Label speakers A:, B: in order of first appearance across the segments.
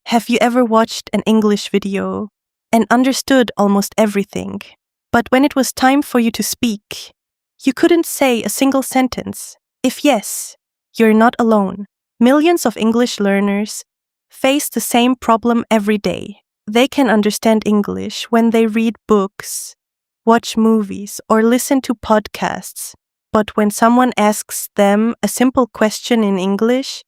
A: Have you ever watched an English video and understood almost everything, but when it was time for you to speak, you couldn't say a single sentence? If yes, you're not alone. Millions of English learners face the same problem every day. They can understand English when they read books, watch movies, or listen to podcasts. But when someone asks them a simple question in English,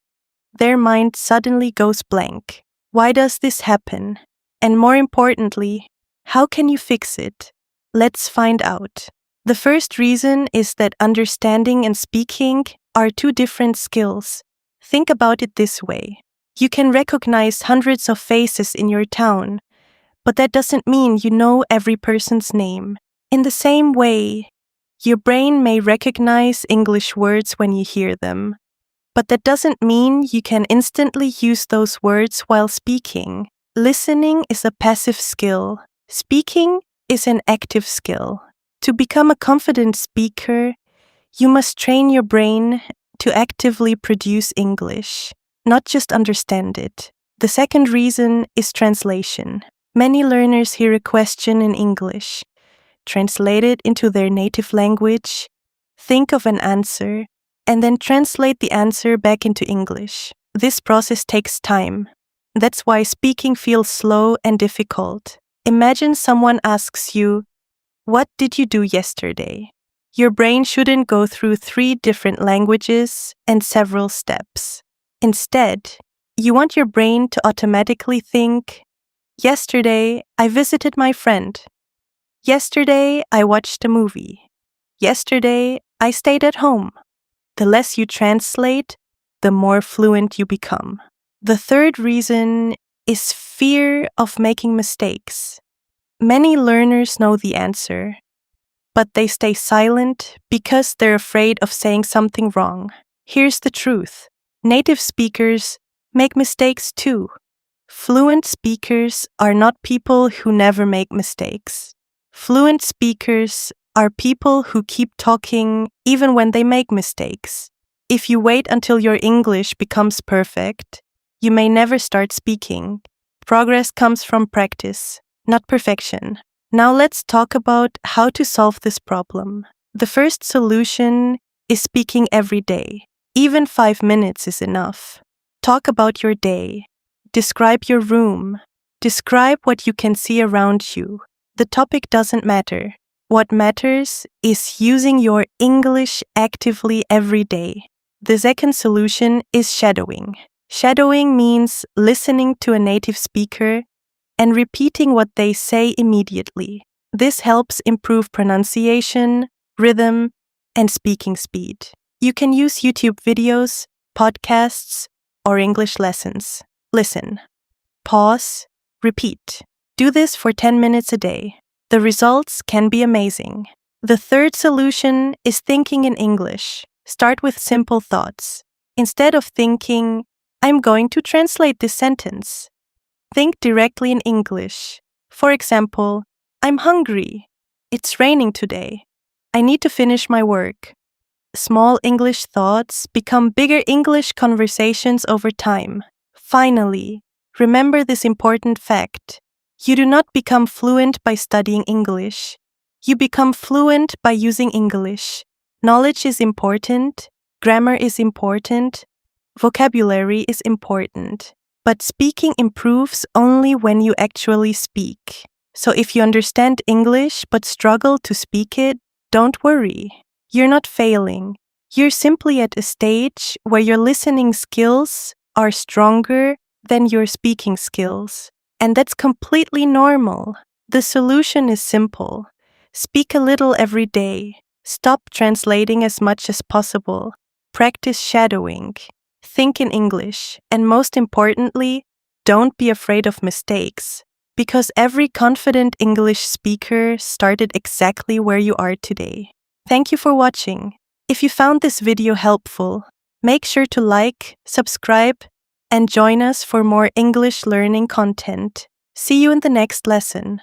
A: their mind suddenly goes blank. Why does this happen? And more importantly, how can you fix it? Let's find out. The first reason is that understanding and speaking are two different skills. Think about it this way. You can recognize hundreds of faces in your town, but that doesn't mean you know every person's name. In the same way, your brain may recognize English words when you hear them, but that doesn't mean you can instantly use those words while speaking. Listening is a passive skill. Speaking is an active skill. To become a confident speaker, you must train your brain to actively produce English, not just understand it. The second reason is translation. Many learners hear a question in English, translate it into their native language, think of an answer, and then translate the answer back into English. This process takes time. That's why speaking feels slow and difficult. Imagine someone asks you, "What did you do yesterday?" Your brain shouldn't go through 3 different languages and several steps. Instead, you want your brain to automatically think, "Yesterday, I visited my friend. Yesterday, I watched a movie. Yesterday, I stayed at home." The less you translate, the more fluent you become. The third reason is fear of making mistakes. Many learners know the answer, but they stay silent because they're afraid of saying something wrong. Here's the truth. Native speakers make mistakes too. Fluent speakers are not people who never make mistakes. Fluent speakers are people who keep talking even when they make mistakes. If you wait until your English becomes perfect, you may never start speaking. Progress comes from practice, not perfection. Now let's talk about how to solve this problem. The first solution is speaking every day. Even 5 minutes is enough. Talk about your day. Describe your room. Describe what you can see around you. The topic doesn't matter. What matters is using your English actively every day. The second solution is shadowing. Shadowing means listening to a native speaker and repeating what they say immediately. This helps improve pronunciation, rhythm, and speaking speed. You can use YouTube videos, podcasts, or English lessons. Listen, pause, repeat. Do this for 10 minutes a day. The results can be amazing. The third solution is thinking in English. Start with simple thoughts. Instead of thinking, "I'm going to translate this sentence," think directly in English. For example, "I'm hungry. It's raining today. I need to finish my work." Small English thoughts become bigger English conversations over time. Finally, remember this important fact. You do not become fluent by studying English. You become fluent by using English. Knowledge is important, grammar is important, vocabulary is important. But speaking improves only when you actually speak. So if you understand English but struggle to speak it, don't worry. You're not failing. You're simply at a stage where your listening skills are stronger than your speaking skills. And that's completely normal. The solution is simple. Speak a little every day. Stop translating as much as possible. Practice shadowing. Think in English. And most importantly, don't be afraid of mistakes. Because every confident English speaker started exactly where you are today. Thank you for watching. If you found this video helpful, make sure to like, subscribe, and join us for more English learning content. See you in the next lesson.